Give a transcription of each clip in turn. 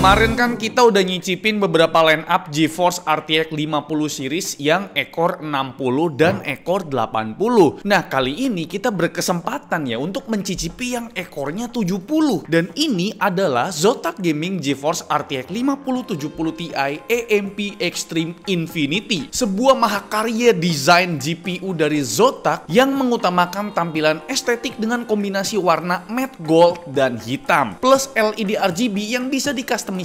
Kemarin kan kita udah nyicipin beberapa line up GeForce RTX 50 series yang ekor 60 dan ekor 80. Nah, kali ini kita berkesempatan ya untuk mencicipi yang ekornya 70. Dan ini adalah Zotac Gaming GeForce RTX 5070 Ti AMP Extreme Infinity. Sebuah mahakarya desain GPU dari Zotac yang mengutamakan tampilan estetik dengan kombinasi warna matte gold dan hitam. Plus LED RGB yang bisa dikustomisasi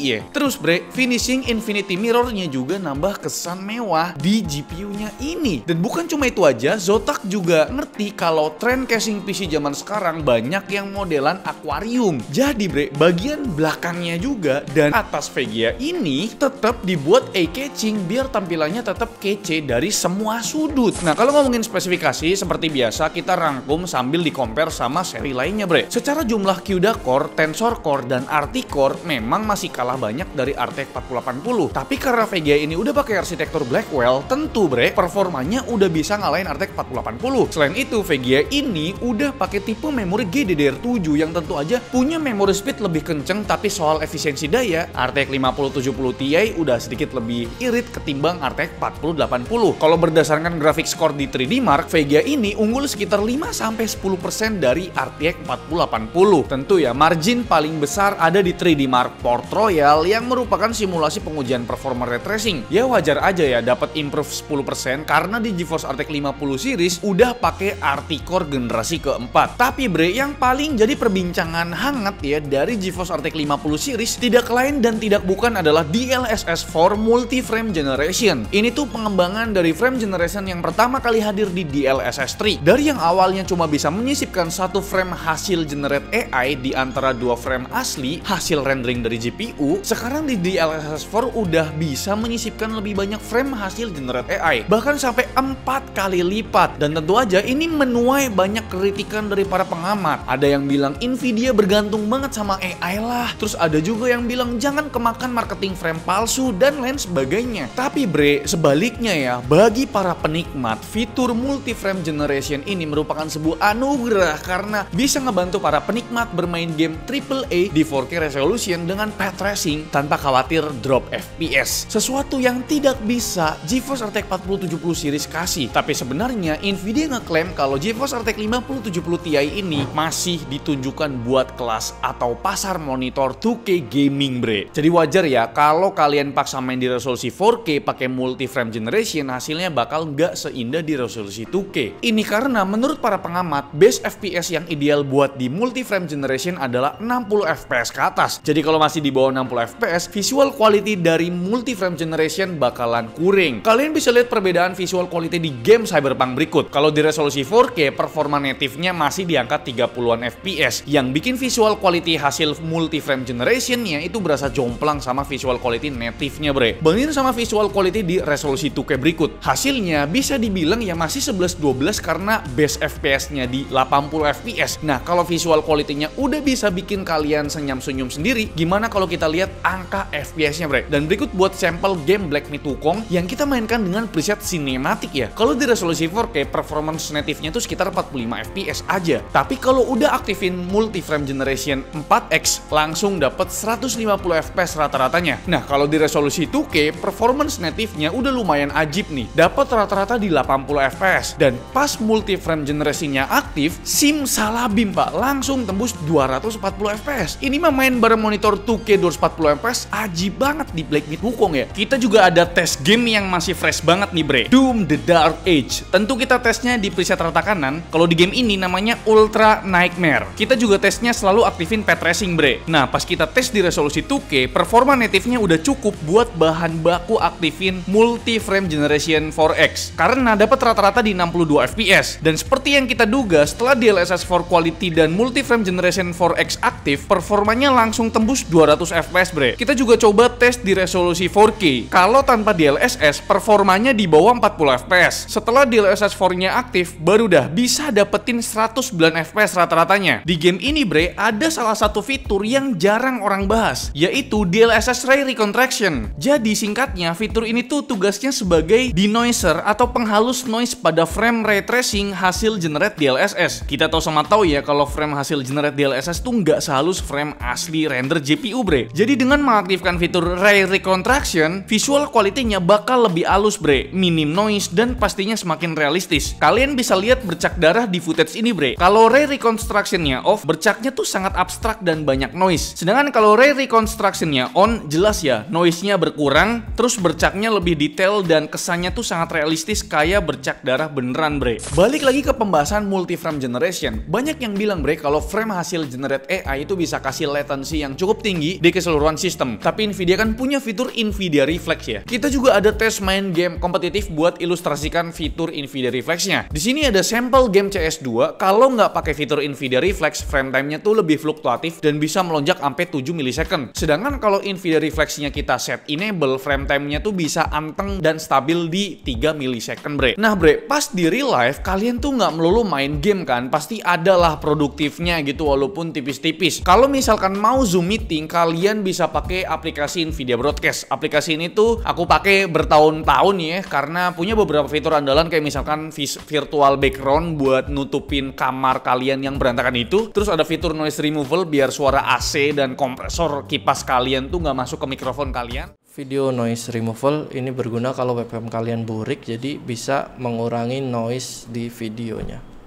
ya. Terus bre, finishing Infinity Mirror-nya juga nambah kesan mewah di GPU-nya ini. Dan bukan cuma itu aja, Zotac juga ngerti kalau tren casing PC zaman sekarang banyak yang modelan aquarium. Jadi bre, bagian belakangnya juga dan atas VGA ini tetap dibuat eye-catching biar tampilannya tetap kece dari semua sudut. Nah, kalau ngomongin spesifikasi seperti biasa kita rangkum sambil di-compare sama seri lainnya bre. Secara jumlah CUDA core, Tensor Core, dan RT Core memang masih kalah banyak dari RTX 4080. Tapi karena VGA ini udah pakai arsitektur Blackwell, tentu bre, performanya udah bisa ngalahin RTX 4080. Selain itu, VGA ini udah pakai tipe memori GDDR7 yang tentu aja punya memory speed lebih kenceng, tapi soal efisiensi daya, RTX 5070 Ti udah sedikit lebih irit ketimbang RTX 4080. Kalau berdasarkan graphics score di 3D Mark, VGA ini unggul sekitar 5-10% dari RTX 4080. Tentu ya, margin paling besar ada di 3D Mark Port Royal yang merupakan simulasi pengujian performa ray tracing. Ya wajar aja ya dapat improve 10% karena di GeForce RTX 50 series udah pakai RT Core generasi keempat. Tapi bre, yang paling jadi perbincangan hangat ya dari GeForce RTX 50 series tidak lain dan tidak bukan adalah DLSS 4 Multi-Frame Generation. Ini tuh pengembangan dari frame generation yang pertama kali hadir di DLSS 3. Dari yang awalnya cuma bisa menyisipkan satu frame hasil generate AI di antara dua frame asli hasil rendering dari GPU, sekarang di DLSS 4 udah bisa menyisipkan lebih banyak frame hasil generate AI, bahkan sampai 4 kali lipat. Dan tentu aja ini menuai banyak kritikan dari para pengamat. Ada yang bilang Nvidia bergantung banget sama AI lah, terus ada juga yang bilang jangan kemakan marketing frame palsu dan lain sebagainya. Tapi bre, sebaliknya ya, bagi para penikmat, fitur multi frame generation ini merupakan sebuah anugerah karena bisa ngebantu para penikmat bermain game AAA di 4K resolution dengan path tracing tanpa khawatir drop FPS. Sesuatu yang tidak bisa GeForce RTX 4070 series kasih. Tapi sebenarnya Nvidia ngeklaim kalau GeForce RTX 5070 Ti ini masih ditunjukkan buat kelas atau pasar monitor 2K gaming bre. Jadi wajar ya kalau kalian paksa main di resolusi 4K pakai multi frame generation, hasilnya bakal nggak seindah di resolusi 2K. Ini karena menurut para pengamat, base FPS yang ideal buat di multi frame generation adalah 60 FPS ke atas. Jadi kalau masih di bawah 60 FPS, visual quality dari multi frame generation bakalan kuring. Kalian bisa lihat perbedaan visual quality di game Cyberpunk berikut. Kalau di resolusi 4K, performa native-nya masih di angka 30-an FPS. Yang bikin visual quality hasil multi frame generation-nya itu berasa jomplang sama visual quality native-nya bre. Bandingin sama visual quality di resolusi 2K berikut. Hasilnya bisa dibilang ya masih 11-12 karena base FPS-nya di 80 FPS. Nah, kalau visual quality-nya udah bisa bikin kalian senyum-senyum sendiri, gimana kalau kita lihat angka FPS-nya bre? Dan berikut buat sampel game Black Myth Wukong yang kita mainkan dengan preset sinematik ya. Kalau di resolusi 4K, performance native-nya tuh sekitar 45 FPS aja. Tapi kalau udah aktifin multi frame generation 4X, langsung dapat 150 FPS rata-ratanya. Nah, kalau di resolusi 2K, performance native-nya udah lumayan ajib nih. Dapat rata-rata di 80 FPS. Dan pas multi frame generation-nya aktif, simsalabim pak, langsung tembus 240 FPS. Ini mah main bareng monitor 2K 240 FPS ajib banget di Black Myth Wukong ya. Kita juga ada tes game yang masih fresh banget nih bre, Doom The Dark Age. Tentu kita tesnya di preset rata kanan. Kalau di game ini namanya Ultra Nightmare. Kita juga tesnya selalu aktifin path tracing bre. Nah, pas kita tes di resolusi 2K, performa native-nya udah cukup buat bahan baku aktifin multi frame generation 4X karena dapat rata-rata di 62 FPS. Dan seperti yang kita duga, setelah DLSS 4 quality dan multi frame generation 4X aktif, performanya langsung tembus 200 FPS bre. Kita juga coba tes di resolusi 4K. Kalau tanpa DLSS, performanya di bawah 40 FPS. Setelah DLSS 4-nya aktif, baru dah bisa dapetin 109 FPS rata-ratanya. Di game ini bre, ada salah satu fitur yang jarang orang bahas, yaitu DLSS Ray Recontraction. Jadi singkatnya, fitur ini tuh tugasnya sebagai denoiser atau penghalus noise pada frame ray tracing hasil generate DLSS. Kita tahu sama tahu ya kalau frame hasil generate DLSS tuh nggak sehalus frame asli render GPU. CPU bre. Jadi dengan mengaktifkan fitur Ray Reconstruction, visual quality-nya bakal lebih halus bre, minim noise, dan pastinya semakin realistis. Kalian bisa lihat bercak darah di footage ini bre. Kalau Ray Reconstruction-nya off, bercaknya tuh sangat abstrak dan banyak noise. Sedangkan kalau Ray Reconstruction-nya on, jelas ya, noise-nya berkurang, terus bercaknya lebih detail dan kesannya tuh sangat realistis kayak bercak darah beneran bre. Balik lagi ke pembahasan multi-frame generation. Banyak yang bilang bre kalau frame hasil generate AI itu bisa kasih latency yang cukup tinggi di keseluruhan sistem. Tapi Nvidia kan punya fitur Nvidia Reflex ya. Kita juga ada tes main game kompetitif buat ilustrasikan fitur Nvidia Reflex-nya. Di sini ada sampel game CS2. Kalau nggak pakai fitur Nvidia Reflex, frame time-nya tuh lebih fluktuatif dan bisa melonjak sampai 7 millisecond. Sedangkan kalau Nvidia Reflex-nya kita set enable, frame time-nya tuh bisa anteng dan stabil di 3 millisecond bre. Nah bre, pas di real life kalian tuh nggak melulu main game kan, pasti adalah produktifnya gitu walaupun tipis-tipis. Kalau misalkan mau Zoom meeting, kalian bisa pakai aplikasi Nvidia Broadcast. Aplikasi ini tuh aku pakai bertahun-tahun ya, karena punya beberapa fitur andalan kayak misalkan virtual background buat nutupin kamar kalian yang berantakan itu. Terus ada fitur noise removal biar suara AC dan kompresor kipas kalian tuh nggak masuk ke mikrofon kalian. Video noise removal ini berguna kalau webcam kalian burik, jadi bisa mengurangi noise di videonya.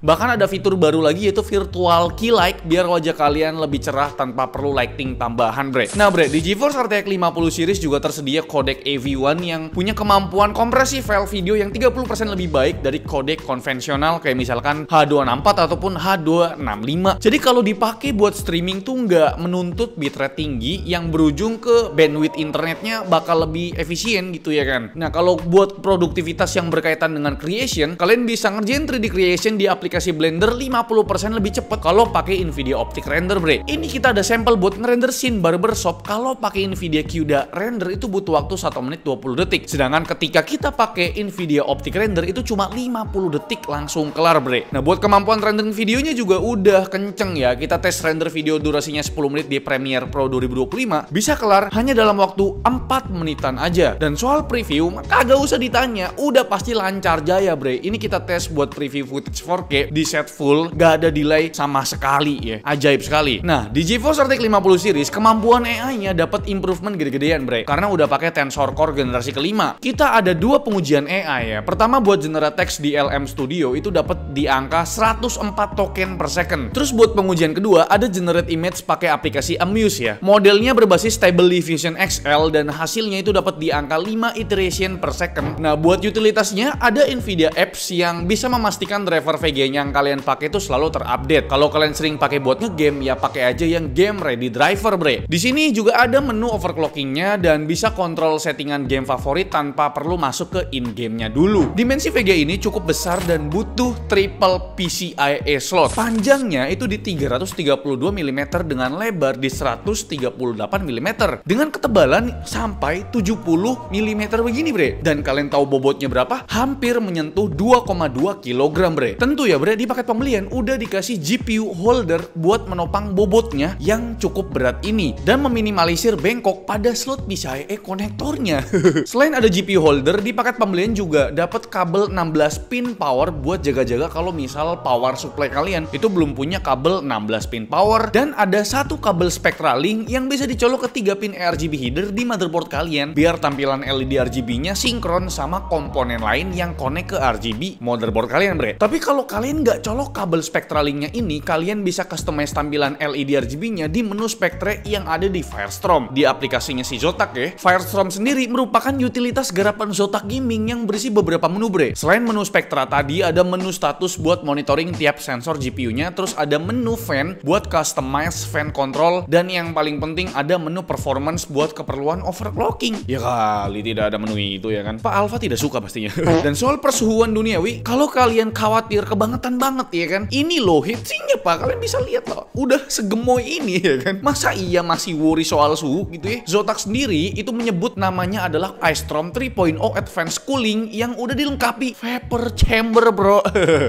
Bahkan ada fitur baru lagi yaitu virtual key light biar wajah kalian lebih cerah tanpa perlu lighting tambahan bre. Nah bre, di GeForce RTX 50 series juga tersedia codec AV1 yang punya kemampuan kompresi file video yang 30% lebih baik dari codec konvensional kayak misalkan H264 ataupun H265. Jadi kalau dipakai buat streaming tuh nggak menuntut bitrate tinggi yang berujung ke bandwidth internetnya bakal lebih efisien gitu ya kan. Nah kalau buat produktivitas yang berkaitan dengan creation, kalian bisa ngerjain 3D creation di aplikasi Blender 50% lebih cepat kalau pakai Nvidia Optic Render bre. Ini kita ada sampel buat ngerender scene barbershop. Kalau pakai Nvidia CUDA render itu butuh waktu 1 menit 20 detik. Sedangkan ketika kita pakai Nvidia Optic Render itu cuma 50 detik langsung kelar bre. Nah buat kemampuan rendering videonya juga udah kenceng ya. Kita tes render video durasinya 10 menit di Premiere Pro 2025 bisa kelar hanya dalam waktu 4 menitan aja. Dan soal preview kagak usah ditanya, udah pasti lancar jaya bre. Ini kita tes buat preview footage 4K di set full, gak ada delay sama sekali ya. Ajaib sekali. Nah, di GeForce RTX 50 series kemampuan AI-nya dapat improvement gede-gedean bre, karena udah pakai Tensor Core generasi kelima. Kita ada 2 pengujian AI ya. Pertama buat generate text di LM Studio itu dapat di angka 104 token per second. Terus buat pengujian kedua ada generate image pakai aplikasi Amuse ya. Modelnya berbasis Stable Diffusion XL dan hasilnya itu dapat di angka 5 iteration per second. Nah, buat utilitasnya ada Nvidia Apps yang bisa memastikan driver VGA yang kalian pakai itu selalu terupdate. Kalau kalian sering pakai buat ngegame ya pakai aja yang game ready driver bre. Di sini juga ada menu overclockingnya dan bisa kontrol settingan game favorit tanpa perlu masuk ke in-game-nya dulu. Dimensi VGA ini cukup besar dan butuh triple PCIe slot. Panjangnya itu di 332 mm dengan lebar di 138 mm dengan ketebalan sampai 70 mm begini bre. Dan kalian tahu bobotnya berapa? Hampir menyentuh 2,2 kg bre. Tentu ya bre, di paket pembelian udah dikasih GPU holder buat menopang bobotnya yang cukup berat ini dan meminimalisir bengkok pada slot PCIe konektornya. Selain ada GPU holder, di paket pembelian juga dapat kabel 16 pin power buat jaga-jaga kalau misal power supply kalian itu belum punya kabel 16 pin power, dan ada satu kabel Spectra Link yang bisa dicolok ke 3 pin RGB header di motherboard kalian biar tampilan LED RGB-nya sinkron sama komponen lain yang connect ke RGB motherboard kalian bre. Tapi kalau kalian nggak colok kabel Spectra Link-nya ini, kalian bisa customize tampilan LED RGB-nya di menu Spectre yang ada di Firestorm di aplikasinya si Zotac ya. Firestorm sendiri merupakan utilitas garapan Zotac Gaming yang berisi beberapa menu bre. Selain menu Spectra tadi, ada menu status buat monitoring tiap sensor GPU-nya, terus ada menu fan buat customize fan control, dan yang paling penting ada menu performance buat keperluan overclocking. Ya kali tidak ada menu itu ya kan. Pak Alfa tidak suka pastinya. Dan soal persuhuan duniawi, kalau kalian khawatir kebangetan banget ya kan, ini loh heatsinknya pak, kalian bisa lihat loh, udah segemoy ini ya kan. Masa iya masih worry soal suhu gitu ya. Zotac sendiri itu menyebut namanya adalah iStorm 3.0 Advanced Cooling yang udah dilengkapi vapor chamber bro.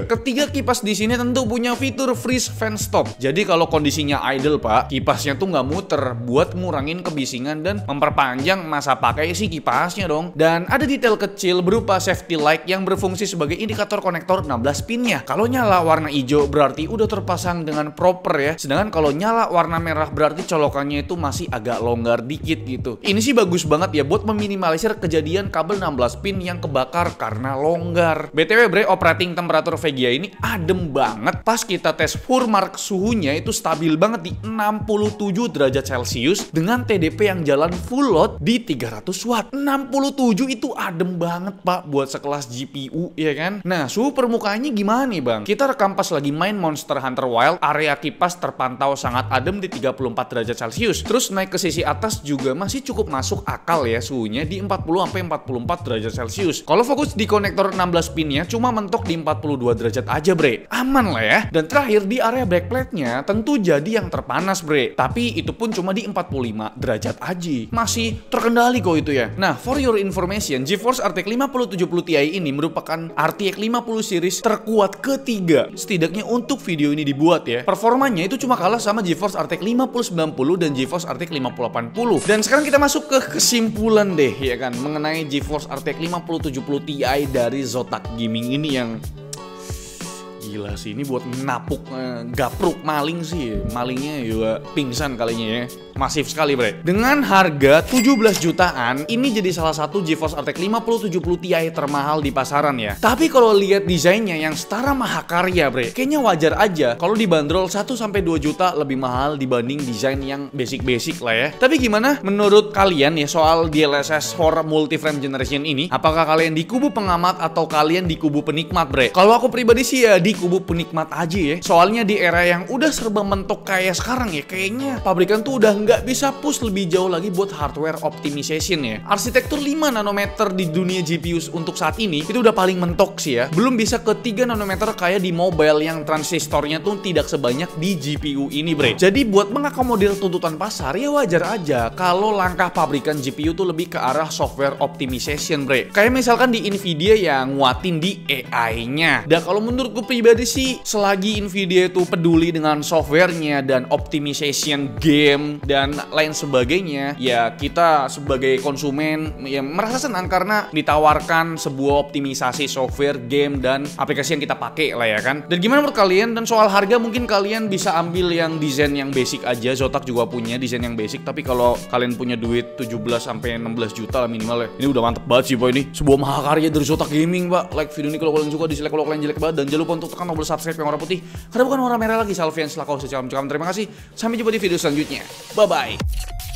Ketiga, kipas di sini tentu punya fitur freeze fan stop. Jadi kalau kondisinya idle Pak, kipasnya tuh nggak muter buat ngurangin kebisingan dan memperpanjang masa pakai si kipasnya dong. Dan ada detail kecil berupa safety light yang berfungsi sebagai indikator konektor 16 pinnya. Kalau nyala warna hijau berarti udah terpasang dengan proper ya. Sedangkan kalau nyala warna merah berarti colokannya itu masih agak longgar dikit gitu. Ini sih bagus banget ya buat meminimalisir kejadian kabel 16 pin yang kebakar karena longgar. BTW bre, operating temperatur VGA ini adem banget. Pas kita tes Furmark, suhunya itu stabil banget di 67 derajat Celcius dengan TDP yang jalan full load di 300 watt. 67 itu adem banget Pak buat sekelas GPU ya kan. Nah, suhu permukaannya gimana nih Bang? Kita rekam pas lagi main Monster Hunter Wilds, area kipas terpantau sangat adem di 34 derajat Celcius. Terus naik ke sisi atas juga masih cukup masuk akal ya, suhunya di 40-44 derajat Celcius. Kalau fokus di konektor 16 pinnya cuma mentok di 42 derajat aja bre. Aman lah ya. Dan terakhir di area backplate-nya tentu jadi yang terpanas bre. Tapi itu pun cuma di 45 derajat aja. Masih terkendali kok itu ya. Nah, for your information, GeForce RTX 5070 Ti ini merupakan RTX 50 series terkuat ketiga setidaknya untuk video ini dibuat ya. Performanya itu cuma kalah sama GeForce RTX 5090 dan GeForce RTX 5080. Dan sekarang kita masuk ke kesimpulan deh ya kan mengenai GeForce RTX 5070 Ti dari Zotac Gaming ini yang gila sih, ini buat napuk gapruk maling sih. Malingnya juga pingsan kalinya ya. Masif sekali bre. Dengan harga 17 jutaan, ini jadi salah satu GeForce RTX 5070 Ti termahal di pasaran ya. Tapi kalau lihat desainnya yang setara mahakarya bre, kayaknya wajar aja kalau dibanderol 1-2 juta lebih mahal dibanding desain yang basic-basic lah ya. Tapi gimana menurut kalian ya soal DLSS for multi-frame generation ini? Apakah kalian di kubu pengamat atau kalian di kubu penikmat bre? Kalau aku pribadi sih ya di kubu penikmat aja ya. Soalnya di era yang udah serba mentok kayak sekarang ya, kayaknya pabrikan tuh udah nggak bisa push lebih jauh lagi buat hardware optimization ya. Arsitektur 5 nanometer di dunia GPU untuk saat ini itu udah paling mentok sih ya. Belum bisa ke 3 nanometer kayak di mobile yang transistornya tuh tidak sebanyak di GPU ini bre. Jadi buat mengakomodir tuntutan pasar ya wajar aja kalau langkah pabrikan GPU tuh lebih ke arah software optimization bre. Kayak misalkan di Nvidia yang nguatin di AI-nya. Dan kalau menurutku pribadi sih selagi Nvidia itu peduli dengan softwarenya dan optimization game dan lain sebagainya, ya kita sebagai konsumen ya merasa senang karena ditawarkan sebuah optimisasi software, game, dan aplikasi yang kita pakai lah ya kan. Dan gimana menurut kalian? Dan soal harga mungkin kalian bisa ambil yang desain yang basic aja. Zotac juga punya desain yang basic, tapi kalau kalian punya duit 17-16 juta lah minimal ya, ini udah mantep banget sih boy. Ini sebuah mahakarya dari Zotac Gaming pak. Like video ini kalau kalian suka, dislike kalau kalian jelek banget, dan jangan lupa untuk tekan tombol subscribe yang warna putih karena bukan warna merah lagi. Salvian Selakau secam. Terima kasih, sampai jumpa di video selanjutnya. Bye bye.